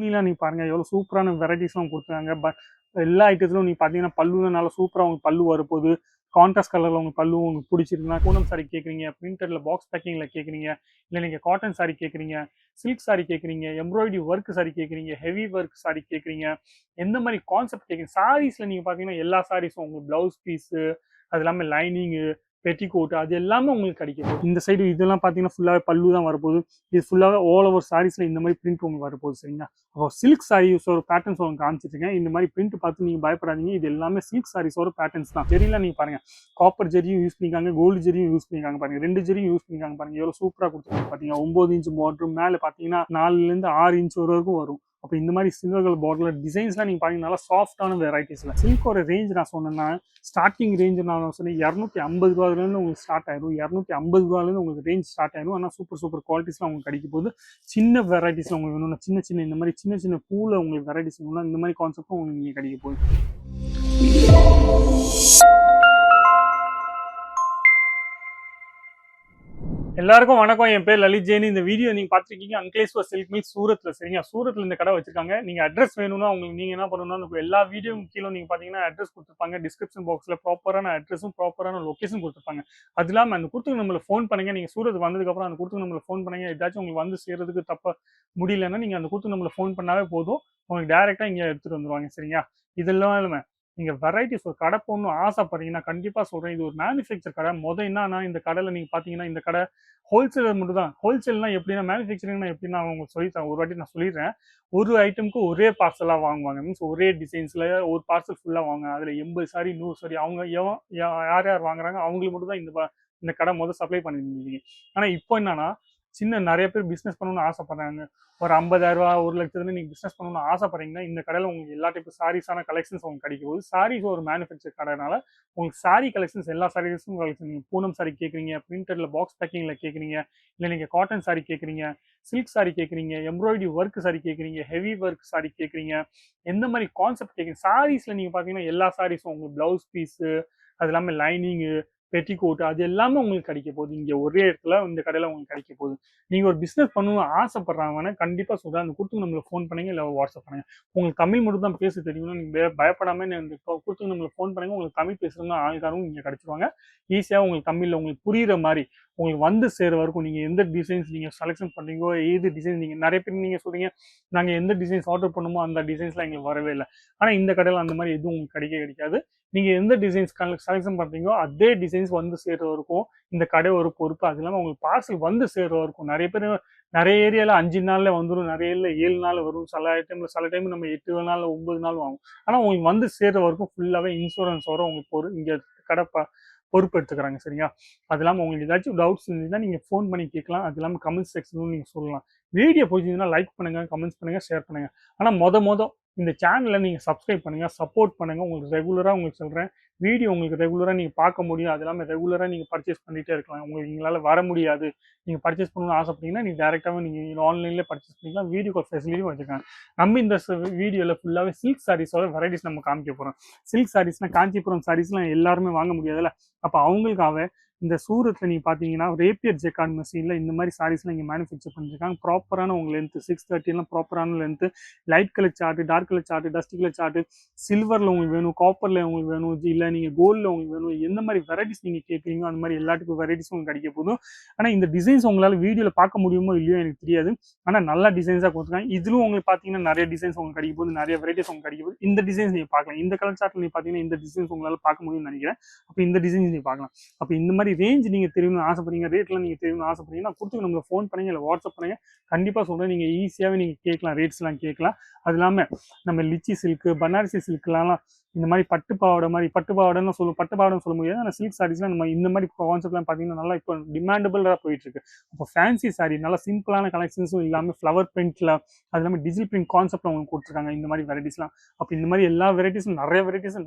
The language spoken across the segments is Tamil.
துணிலாம் நீங்க பாருங்க எவ்வளோ சூப்பரான வெரைட்டிஸ்லாம் கொடுத்துருக்காங்க. எல்லா ஐட்டத்திலும் நீங்க பார்த்தீங்கன்னா பல்லுலாம் நல்லா சூப்பராக உங்களுக்கு பல்லு வரப்போகுது. கான்ட்ராஸ்ட் கலரில் உங்களுக்கு பல்லு உங்களுக்கு பிடிச்சிருக்குன்னா பூனம் சாரி கேட்குறீங்க, பிரிண்டட்ல பாக்ஸ் பேக்கிங்கில் கேட்குறீங்க, இல்லை நீங்கள் காட்டன் சாரி கேட்குறீங்க, சில்க் சாரி கேட்குறீங்க, எம்ப்ராய்டரி ஒர்க் சாரி கேட்குறீங்க, ஹெவி ஒர்க் சாரி கேட்குறீங்க, எந்த மாதிரி கான்செப்ட் கேட்குறீங்க. சாரீஸில் நீங்கள் பார்த்தீங்கன்னா எல்லா சாரீஸும் உங்களுக்கு ப்ளவுஸ் பீஸு, அது இல்லாமல் லைனிங்கு, பெட்டிகோட் அது எல்லாமே உங்களுக்கு கிடைக்கும். இந்த சைடு இதெல்லாம் பார்த்தீங்கன்னா ஃபுல்லாகவே பல்லு தான் வரப்போகுது. இது ஃபுல்லாகவே ஆல் ஓவர் சாரீஸில் இந்த மாதிரி பிரிண்ட் உங்களுக்கு வரப்போகுது. சரிங்களா? அப்போ சில்க் சாரீஸோட பேட்டர்ன்ஸ் உங்களுக்கு காமிச்சிருக்கேன். இந்த மாதிரி பிரிண்ட் பார்த்து நீங்கள் பயப்படாதீங்க. இது எல்லாமே சில்க் சாரீஸோட பேட்டர்ன்ஸ் தான். ஜெரிலாம் நீங்கள் பாருங்க, காப்பர் ஜெரியும் யூஸ் பண்ணிக்காங்க, கோல்டு ஜெரியும் யூஸ் பண்ணிக்காங்க பாருங்க. 2 ஜெரியும் யூஸ் பண்ணிக்காங்க பாருங்க. எவ்வளோ சூப்பராக கொடுத்துருக்காங்க பார்த்தீங்கன்னா. 9 இன்ச் பார்டர் மேலே பார்த்தீங்கன்னா 4லேருந்து 6 இன்ச் வரைக்கும் வரும். அப்போ இந்த மாதிரி சில்வர் கலர் பார்டர்ல டிசைன்ஸ்லாம் நீங்கள் பார்த்தீங்கன்னா நல்லா சாஃப்டான வெரைட்டிஸில். சில்கோட ரேஞ்ச் நான் சொன்னேன்னா ஸ்டார்டிங் ரேஞ்ச் நான் சொன்னேன் 250 ரூபாயிலேருந்து உங்களுக்கு ஸ்டார்ட் ஆயிடும். 250 ரூபாயிலேருந்து உங்களுக்கு ரேஞ்ச் ஸ்டார்ட் ஆயிடும். ஆனால் சூப்பர் குவாலிட்டிஸ்லாம் உங்களுக்கு கிடைக்கும் போது சின்ன வெரைட்டிஸ்லாம் உங்களுக்கு வேணும்னா சின்ன இந்த மாதிரி சின்ன பூவில் உங்களுக்கு வெரைட்டிஸ் வேணும்னா இந்த மாதிரி கான்செப்டும் உங்களுக்கு நீங்கள் கிடைக்க போகுது. எல்லாருக்கும் வணக்கம். என் பேர் லலித் ஜெயின். இந்த வீடியோ நீங்க பாத்துருக்கீங்க அங்கலேஸ்வர் சில்க் மில் சூரத்ல. சரிங்க? சூரத்ல இந்த கடை வச்சிருக்காங்க. நீங்க அட்ரஸ் வேணும்னா உங்களுக்கு நீங்க என்ன பண்ணணும்னா எல்லா வீடியோ கீழே நீங்க பாத்தீங்கன்னா அட்ரஸ் கொடுத்துருப்பாங்க. டிஸ்கிரிப்ஷன் பாக்ஸ்ல ப்ராப்பரான அட்ரஸும் ப்ராப்பரான லொகேஷன் கொடுத்துருப்பாங்க. அது இல்லாம அந்த கொடுத்து நம்மள ஃபோன் பண்ணுங்க. நீங்க சூரத் வந்ததுக்கு அப்புறம் அந்த கொடுத்து நம்மள ஃபோன் பண்ணுங்க. ஏதாச்சும் உங்களுக்கு வந்து சேர்றதுக்கு தப்ப முடியலன்னா நீங்க அந்த கொடுத்து நம்மள ஃபோன் பண்ணாவே போதும். உங்களுக்கு டைரக்டா இங்க எடுத்துட்டு வந்துருவாங்க. சரிங்களா? இதெல்லாம் இல்லாம நீங்க வெரைட்டிஸ் ஒரு கடை போடணும் ஆசைப்படுறீங்கன்னா கண்டிப்பா சொல்றேன், இது ஒரு மேனுஃபேக்சர் கடை. என்னன்னா இந்த கடையில நீங்க பாத்தீங்கன்னா இந்த கடை ஹோல்சேலர் மட்டும் தான். ஹோல்சேல்னா எப்படின்னா மேனுஃபேக்சரிங்னா எப்படின்னா அவங்க சொல்லித்தரேன், ஒரு வாட்டி நான் சொல்லிடுறேன். ஒரு ஐட்டமுக்கு ஒரே பார்சலா வாங்குவாங்க. மீன்ஸ் ஒரே டிசைன்ஸ்ல ஒரு பார்சல் ஃபுல்லா வாங்குவாங்க. அதுல 80 சாரி 100 சாரி அவங்க யார் யார் வாங்குறாங்க அவங்களுக்கு மட்டும் தான் இந்த கடை சப்ளை பண்ணிருந்தீங்க. ஆனா இப்போ என்னன்னா நிறைய பேர் பிசினஸ் பண்ணணும்னு ஆசைப்படுறாங்க. ஒரு 50,000 ரூபா 1,00,000 நீங்க பிசினஸ் பண்ணணும்னு ஆசைப்படுறீங்கன்னா இந்த கடையில உங்களுக்கு எல்லா டைப் சாரீஸான கலெக்ஷன்ஸ் உங்களுக்கு கிடைக்கும் போது, சாரீஸ் ஒரு மேனுஃபேக்சர் கடைனால உங்களுக்கு சாரி கலெக்ஷன்ஸ் எல்லா சாரீஸும் கலெக்ஷன். நீங்க பூனம் சாரி கேட்குறீங்க, பிரிண்டட்ல பாக்ஸ் பேக்கிங்ல கேட்குறீங்க, இல்லை நீங்க காட்டன் சாரி கேட்குறீங்க, சில்க் சாரி கேட்குறீங்க, எம்ப்ராய்டரி ஒர்க் சாரி கேட்குறீங்க, ஹெவி ஒர்க் சாரி கேட்குறீங்க, எந்த மாதிரி கான்செப்ட் கேட்குறீங்க. சாரீஸ்ல நீங்க பாத்தீங்கன்னா எல்லா சாரீஸும் உங்களுக்கு பிளவுஸ் பீஸு, அது இல்லாமல் லைனிங்கு, பெட்டிகோட் அது எல்லாமே உங்களுக்கு கிடைக்க போகுது. இங்க ஒரே இடத்துல இந்த கடையில உங்களுக்கு கிடைக்க போகுது. நீங்க ஒரு பிசினஸ் பண்ணணும்னு ஆசைப்படுறாங்கன்னா கண்டிப்பா சொல்றேன், அந்த கொடுத்து நம்மளுக்கு ஃபோன் பண்ணுங்க, இல்லை வாட்ஸ்அப் பண்ணுங்க. உங்களுக்கு தமிழ் மட்டும் தான் பேச தெரியும்னா நீங்க பயப்படாம இந்த கொடுத்து நம்மளுக்கு ஃபோன் பண்ணுங்க. உங்களுக்கு தமிழ் பேசுறவங்க ஆள்காரும் இங்க கிடைச்சிருவாங்க. ஈஸியா உங்களுக்கு தமிழ்ல உங்களுக்கு புரியுற மாதிரி உங்களுக்கு வந்து சேர வரைக்கும் நீங்க எந்த டிசைன்ஸ் நீங்க செலக்ஷன் பண்றீங்களோ, ஏது டிசைன் நீங்க நிறைய பேர் நீங்க சொல்றீங்க நாங்க எந்த டிசைன்ஸ் ஆர்டர் பண்ணுமோ அந்த டிசைன்ஸ்லாம் எங்களுக்கு வரவே இல்லை. ஆனா இந்த கடையில அந்த மாதிரி எதுவும் உங்களுக்கு கிடைக்காது. நீங்க எந்த டிசைன்ஸ் செலக்ஷன் பண்றீங்களோ அதே டிசைன்ஸ் வந்து சேர்ற வரைக்கும் இந்த கடை ஒரு பொறுப்பு. அது இல்லாமல் உங்களுக்கு பார்சல் வந்து சேர்ற வரைக்கும் நிறைய பேர் நிறைய ஏரியால 5 நாள்ல வந்துடும், நிறைய ஏரியால 7 நாள் வரும், சில டைம் நம்ம 8 நாள் 9 நாள் ஆகும். ஆனா உங்களுக்கு வந்து சேர்ற வரைக்கும் ஃபுல்லாவே இன்சூரன்ஸோட உங்களுக்கு இங்க கடை பொறுப்பு எடுத்துக்கிறாங்க. சரிங்களா? அது இல்லாமல் உங்களுக்கு ஏதாச்சும் டவுட்ஸ் இருந்துச்சுன்னா நீங்க ஃபோன் பண்ணி கேட்கலாம். அது இல்லாமல் கமெண்ட் செக்ஷனும் நீங்க சொல்லலாம். வீடியோ பிடிச்சிருந்தா லைக் பண்ணுங்க, கமெண்ட்ஸ் பண்ணுங்க, ஷேர் பண்ணுங்க. ஆனா இந்த சேனலை நீங்க சப்ஸ்கிரைப் பண்ணுங்க, சப்போர்ட் பண்ணுங்க. உங்களுக்கு ரெகுலரா உங்களுக்கு சொல்றேன், வீடியோ உங்களுக்கு ரெகுலரா நீங்க பார்க்க முடியும். அது இல்லாமல் ரெகுலரா நீங்க பர்ச்சேஸ் பண்ணிட்டே இருக்கலாம். உங்களுக்கு எங்களால வர முடியாது, நீங்க பர்ச்சேஸ் பண்ணணும்னு ஆசைப்பட்டீங்கன்னா நீங்க டேரெக்டாவே நீங்க ஆன்லைன்ல பர்ச்சேஸ் பண்ணிக்கலாம். வீடியோ கால் ஃபெசிலிட்டியும் வச்சிருக்காங்க. நம்ம இந்த வீடியோல ஃபுல்லாவே சில்க் சாரீஸோட வெரைட்டிஸ் நம்ம காமிக்க போறோம். சில்க் சாரீஸ்னா காஞ்சிபுரம் சாரீஸ்லாம் எல்லாருமே வாங்க முடியாதுல்ல. அப்ப அவங்களுக்காக இந்த சூரத்ல நீங்க பாத்தீங்கன்னா ரேப்பியர் ஜெக்கார்ட் மெஷின்ல இந்த மாதிரி சாரீஸ்லாம் இங்க மேனுஃபேக்சர் பண்ணிருக்காங்க. ப்ராப்பரான உங்க லென்த் 630 எல்லாம் ப்ராப்பரான length, light colour chart, dark colour chart, dust colour chart, சில்வர்ல உங்களுக்கு வேணும், காப்பர்ல உங்களுக்கு வேணும், இல்ல நீங்க கோல்ட்ல உங்களுக்கு வேணும், எந்த மாதிரி வெரைட்டிஸ் நீங்க கேட்குறீங்களோ அந்த மாதிரி எல்லாத்துக்கும் வெரைட்டிஸ் உங்களுக்கு கிடைக்க போதும். ஆனா இந்த டிசைன்ஸ் உங்களால வீடியோல பார்க்க முடியுமோ இல்லையோ எனக்கு தெரியாது. ஆனா நல்ல டிசைன்ஸா கொடுத்துருக்காங்க. இதுலும் உங்களுக்கு பாத்தீங்கன்னா நிறைய டிசைன்ஸ் உங்களுக்கு கிடைக்க போகுது, நிறைய வெரைட்டிஸ் உங்களுக்கு கிடைக்க போகுது. இந்த டிசைன்ஸ் நீங்க பார்க்கலாம். இந்த கலர் சார்ட்ல நீங்க பாத்தீங்கன்னா இந்த டிசைன்ஸ் உங்களால பார்க்க முடியும்னு நினைக்கிறேன். அப்ப இந்த டிசைன்ஸ் நீங்க பார்க்கலாம். அப்ப இந்த மாதிரி ரேஞ்ச் நீங்க தெரியணும்னு ஆசைப்படுறீங்க, ரேட்லாம் நீங்க தெரியணும்னு ஆசைப்படுறீங்கன்னா கொடுத்து நம்மள ஃபோன் பண்ணுங்க, இல்லை வாட்ஸ்அப் பண்ணுங்க. கண்டிப்பா சொல்றேன், நீங்க ஈஸியாவே நீங்க கேட்கலாம், ரேட்ஸ் எல்லாம் கேட்கலாம். அது இல்லாம நம்ம லிச்சி சில்க், பனாரசி சில்க்லாம் இந்த மாதிரி பட்டு பாவாடைன்னு சொல்ல முடியாது. ஆனால் சில்க் சாரீஸ்லாம் நம்ம இந்த மாதிரி கான்செப்ட்லாம் பார்த்தீங்கன்னா நல்லா இப்போ டிமாண்டபிளாக போயிட்டு இருக்கு. அப்போ ஃபேன்சி சாரீ நல்லா சிம்பிளான கலெக்ஷன்ஸும் இல்லாமல் ஃப்ளவர் பிரிண்ட்ல அது இல்லாமல் டிஜிட்டல் பிரிண்ட் கான்செப்ட் அவங்களுக்கு கொடுத்துருக்காங்க. இந்த மாதிரி வெரைட்டிஸ்லாம் அப்போ இந்த மாதிரி எல்லா வெரைட்டிஸும்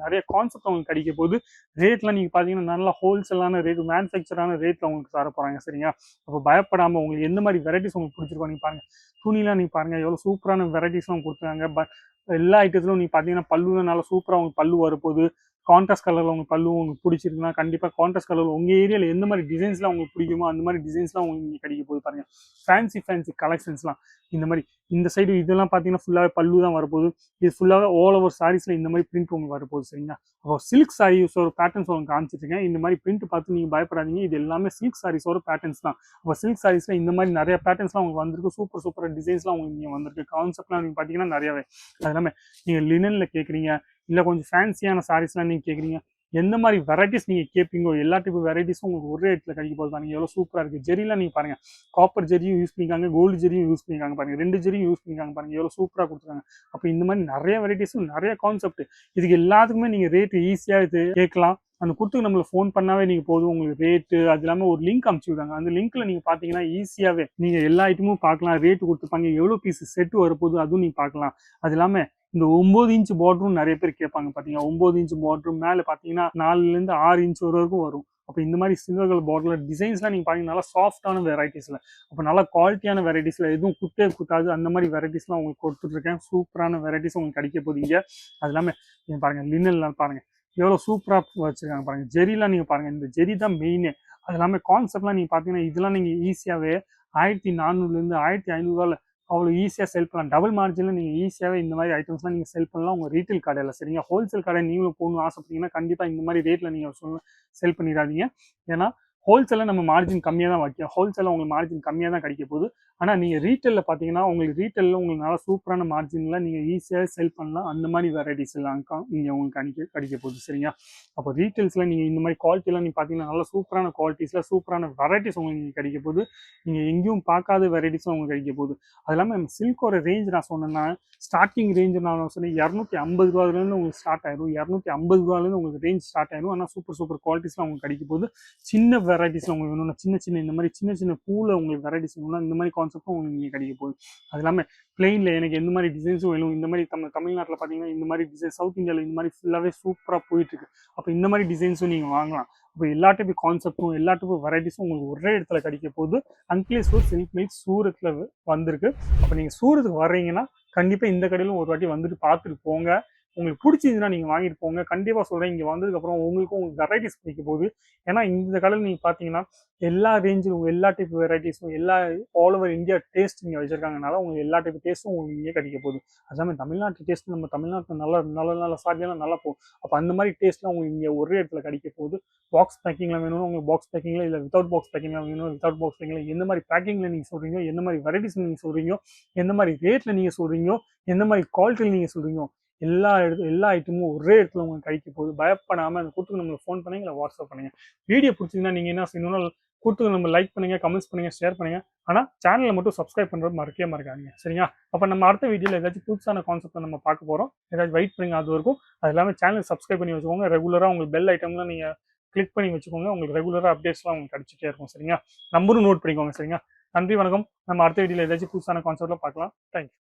நிறைய கான்செப்ட் அவங்களுக்கு கிடைக்க போது. ரேட்லாம் நீங்கள் பார்த்தீங்கன்னா நல்லா ஹோல்சேலான ரேட், மேனுஃபேக்சரான ரேட்ல அவங்களுக்கு தர போறாங்க. சரிங்களா? அப்போ பயப்படாம உங்களுக்கு எந்த மாதிரி வெரைட்டிஸ் உங்களுக்கு பிடிச்சிருக்கோம் நீங்க பாருங்க. துணிலாம் நீங்க பாருங்க எவ்வளவு சூப்பரான வெரைட்டிஸ்லாம் கொடுத்துருக்காங்க. எல்லா ஐட்டத்திலும் நீங்க பாத்தீங்கன்னா பல்லுலாம் நல்லா சூப்பரா உங்களுக்கு பல்லு வரப்போகுது. கான்ட்ராஸ்ட் கலரில் உங்களுக்கு பல்லு உங்களுக்கு பிடிச்சிருக்குன்னா கண்டிப்பாக கான்ட்ராஸ்ட் கலர் உங்கள் ஏரியாவில் எந்த மாதிரி டிசைன்ஸ்லாம் உங்களுக்கு பிடிக்குமோ அந்த மாதிரி டிசைன்ஸ்லாம் உங்களுக்கு இங்கே கிடைக்க போது பாருங்கள். ஃபேன்சி கலெக்ஷன்ஸ்லாம் இந்த மாதிரி இந்த சைடு இதெல்லாம் பார்த்தீங்கன்னா ஃபுல்லாகவே பல்லு தான் வரப்போகுது. இது ஃபுல்லாகவே ஆல் ஓவர் சாரீஸில் இந்த மாதிரி பிரிண்ட் உங்களுக்கு வரப்போகுது சரிங்களா. அப்போ சில்க் சாரீஸோட பேட்டர்ன்ஸ் உங்களுக்கு காமிச்சிருக்கேன். இந்த மாதிரி பிரிண்ட் பார்த்து நீங்கள் பயப்படாதீங்க, இது எல்லாமே சில்க் சாரீஸோட பேட்டர்ன்ஸ் தான். அப்போ சில்க் சாரீஸில் இந்த மாதிரி நிறைய பேட்டர்ன்ஸ்லாம் உங்களுக்கு வந்திருக்கு. சூப்பர் டிசைன்ஸ்லாம் உங்களுக்கு இங்கே வந்திருக்கு. கான்செப்ட்லாம் நீங்கள் பார்த்தீங்கன்னா நிறையாவே. அது இல்லாமல் நீங்கள் லினனில் கேட்குறீங்க, இல்லை கொஞ்சம் ஃபேன்சியான சாரீஸ்லாம் நீங்கள் கேட்குறீங்க, எந்த மாதிரி வெரைட்டிஸ் நீங்கள் கேட்பீங்கோ எல்லா டைப் வெரைட்டிஸும் உங்களுக்கு ஒரே இடத்துல கிடைக்க போது பாருங்க. எவ்வளோ சூப்பராக இருக்குது. ஜெரிலாம் நீங்கள் பாருங்கள், காப்பர் ஜெரியும் யூஸ் பண்ணிக்காங்க, கோல்டு ஜெரியும் யூஸ் பண்ணிக்காங்க பாருங்கள், 2 ஜெரியும் யூஸ் பண்ணிக்காங்க பாருங்கள், எவ்வளோ சூப்பராக கொடுத்துருக்காங்க. அப்போ இந்த மாதிரி நிறைய வெரைட்டிஸும் நிறைய கான்செப்ட். இதுக்கு எல்லாத்துக்குமே நீங்கள் ரேட்டு ஈஸியாக இது கேட்கலாம். அந்த கொடுத்து நம்மளை ஃபோன் பண்ணாவே நீங்கள் போதும், உங்களுக்கு ரேட்டு அது இல்லாமல் ஒரு லிங்க் அனுப்பிச்சு விடுறாங்க. அந்த லிங்க்ல நீங்கள் பார்த்தீங்கன்னா ஈஸியாகவே நீங்கள் எல்லா ஐட்டமும் பார்க்கலாம், ரேட்டு கொடுத்துப்பாங்க, எவ்வளோ பீஸ் செட்டு வரப்போகுது அதுவும் நீங்கள் பார்க்கலாம். அது இல்லாமல் இந்த 9 இன்ச் பார்டரும் நிறைய பேர் கேட்பாங்க பார்த்தீங்கன்னா. 9 இன்ச் பார்டரும் மேலே பார்த்தீங்கன்னா 4லேருந்து 6 இன்ச் வரைக்கும் வரும். அப்போ இந்த மாதிரி சில்வர் கலர் பார்டரில் டிசைன்ஸ்லாம் நீங்கள் பார்த்தீங்கன்னா நல்லா சாஃப்டான வெரைட்டிஸில், அப்போ நல்லா குவாலிட்டியான வெரைட்டிஸில், எதுவும் குத்தாது அந்த மாதிரி வெரைட்டிஸ்லாம் உங்களுக்கு கொடுத்துட்ருக்கேன். சூப்பரான வெரைட்டிஸ் உங்களுக்கு கிடைக்க போதீங்க. அது இல்லாமல் நீங்கள் பாருங்கள், லினன்லாம் பாருங்கள் எவ்வளோ சூப்பராக வச்சுருக்காங்க பாருங்கள். ஜெரிலாம் நீங்கள் பாருங்கள், இந்த ஜெரி தான் மெயினே. அது இல்லாமல் கான்செப்ட்லாம் நீங்கள் பார்த்தீங்கன்னா இதெல்லாம் நீங்கள் ஈஸியாகவே 1400லேருந்து 1500 அவ்வளோ ஈஸியாக செல் பண்ணலாம். டபுள் மார்ஜினில் நீங்கள் ஈஸியாகவே இந்த மாதிரி ஐட்டம்ஸ்லாம் நீங்கள் செல் பண்ணலாம் உங்கள் ரீட்டைல் கடையில் சரிங்க. ஹோல்சேல் கடை நீங்களும் போகணும்னு ஆசைப்பட்டீங்கன்னா கண்டிப்பாக இந்த மாதிரி ரேட்டில் நீங்கள் செல் பண்ணிடாதீங்க. ஏன்னா ஹோல்சேலில் நம்ம மார்ஜின் கம்மியாக தான் வைக்கும். ஹோல்சேலில் உங்களுக்கு மார்ஜின் கம்மியாக தான் கிடைக்க போகுது. ஆனால் நீங்கள் ரீட்டெயிலில் பார்த்தீங்கன்னா உங்களுக்கு ரீட்டெயிலில் உங்களுக்கு நல்லா சூப்பரான மார்ஜினில் நீங்கள் ஈஸியாக செல் பண்ணலாம். அந்த மாதிரி வெரைட்டிஸ் எல்லாம் இங்கே உங்களுக்கு கிடைக்க போகுது சரிங்க. அப்போ ரீட்டெயில்ஸில் நீங்கள் இந்த மாதிரி குவாலிட்டிலாம் நீங்கள் பார்த்தீங்கன்னா நல்லா சூப்பரான குவாலிட்டிஸில் சூப்பரான வெரைட்டிஸ் உங்களுக்கு கிடைக்க போகுது. நீங்கள் எங்கேயும் பார்க்காத வெரைட்டிஸும் உங்களுக்கு கிடைக்க போகுது. அது இல்லாமல் நம்ம சில்கோட ரேஞ்ச் நான் சொன்னேன்னா ஸ்டார்டிங் ரேஞ்சு நான் சொல்லி 250 ரூபாயிலேருந்து உங்களுக்கு ஸ்டார்ட் ஆயிடும். 250 ரூபாயிலேருந்து உங்களுக்கு ரேஞ்ச் ஸ்டார்ட் ஆயிடும். ஆனால் சூப்பர் குவாலிட்டிஸ்லாம் உங்களுக்கு கிடைக்க போகுது. சின்ன வெரைட்டிஸில் உங்களுக்கு வேணும்னா சின்ன இந்த மாதிரி சின்ன பூவில் உங்களுக்கு வெரைட்டிஸ் வேணும்னா இந்த மாதிரி கான்செப்டும் உங்களுக்கு இங்கே கிடைக்க போகுது. அது இல்லாமல் பிளெயினில் எனக்கு எந்த மாதிரி டிசைன்ஸும் வேணும், இந்த மாதிரி தமிழ்நாட்டில் பார்த்தீங்கன்னா இந்த மாதிரி டிசைன், சவுத் இந்தியாவில் இந்த மாதிரி ஃபுல்லாகவே சூப்பராக போயிட்டுருக்கு. அப்போ இந்த மாதிரி டிசைன்ஸும் நீங்கள் வாங்கலாம். அப்போ எல்லா டைப் கான்செப்டும் எல்லா டைப் வெரைட்டிஸும் உங்களுக்கு ஒரே இடத்துல கிடைக்க போகுது. அன்க்ளேஸ்வர் சில்க் மில்ஸ் சூரத்தில் வந்திருக்கு. அப்போ நீங்கள் சூரத்துக்கு வர்றீங்கன்னா கண்டிப்பாக இந்த கடையிலும் ஒரு வாட்டி வந்துட்டு பார்த்துட்டு போங்க. உங்களுக்கு பிடிச்சிருந்துன்னா நீங்கள் வாங்கிட்டு போங்க. கண்டிப்பாக சொல்கிறேன், இங்கே வந்ததுக்கப்புறம் உங்களுக்கு வெரைட்டிஸ் கிடைக்க போகுது. ஏன்னா இந்த கடையில் நீங்கள் பார்த்தீங்கன்னா எல்லா ரேஞ்சிலும் எல்லா டைப் வெரைட்டிஸும் எல்லா ஆல் ஓவர் இந்தியா டேஸ்ட் இங்கே வச்சுருக்காங்கனால உங்களுக்கு எல்லா டைப் டேஸ்ட்டும் உங்களுக்கு இங்கே கிடைக்க போகுது. அதுமாதிரி தமிழ்நாட்டு டேஸ்ட் நம்ம தமிழ்நாட்டில் நல்ல சாதியெல்லாம் நல்லா போகும். அப்போ அந்த மாதிரி டேஸ்ட்லாம் உங்களுக்கு இங்கே ஒரே இடத்துல கிடைக்க போகுது. பாக்ஸ் பேக்கிங்கில் வேணும்னா உங்களுக்கு பாக்ஸ் பேக்கிங்கில், இல்லை வித்தவுட் பாக்ஸ் பேக்கிங்கில் வேணும் வித்தவுட் பாக்ஸ் பேக்கிங்கில், எந்த மாதிரி பேக்கிங்கில் நீங்கள் சொல்கிறீங்க, எந்த மாதிரி வெரைட்டிஸ் நீங்கள் சொல்கிறீங்க, எந்த மாதிரி ரேட்டில் நீங்கள் சொல்கிறீங்க, எந்த மாதிரி குவாலிட்டியில் நீங்கள் சொல்கிறீங்க, எல்லா ஐட்டமும் ஒரே இடத்துல உங்களுக்கு கிடைக்க போகுது. பயப்படாமல் அந்த கூட்டுக்கு நம்மளுக்கு ஃபோன் பண்ணுங்க, இல்லை வாட்ஸ்அப் பண்ணுங்க. வீடியோ பிடிச்சிங்கன்னா நீங்கள் என்ன செய்யணும்னா கூட்டுக்கு நம்ம லைக் பண்ணுங்க, கமெண்ட்ஸ் பண்ணுங்க, ஷேர் பண்ணுங்க. ஆனால் சேனலை மட்டும் சப்ஸ்கிரைப் பண்ணுறது மறக்காதீங்க சரிங்களா. அப்போ நம்ம அடுத்த வீடியோவில் ஏதாச்சும் புதுசான கான்செப்ட்டை நம்ம பார்க்க போகிறோம். ஏதாச்சும் வெயிட் பண்ணுங்க, அது வரைக்கும். அது இல்லாமல் சேனல் சப்ஸ்கிரைப் பண்ணி வச்சுக்கோங்க. ரெகுலராக உங்களுக்கு பெல் ஐட்டம்லாம் நீங்கள் கிளிக் பண்ணி வச்சுக்கோங்க. உங்களுக்கு ரெகுலராக அப்டேட்ஸ்லாம் உங்களுக்கு கிடைச்சிட்டே இருக்கும் சரிங்களா. நம்பரும் நோட் பண்ணிக்கோங்க சரிங்களா. நன்றி, வணக்கம். நம்ம அடுத்த வீடியோவில் ஏதாச்சும் புதுசான கான்செப்ட்டில் பார்க்கலாம். தேங்க்யூ.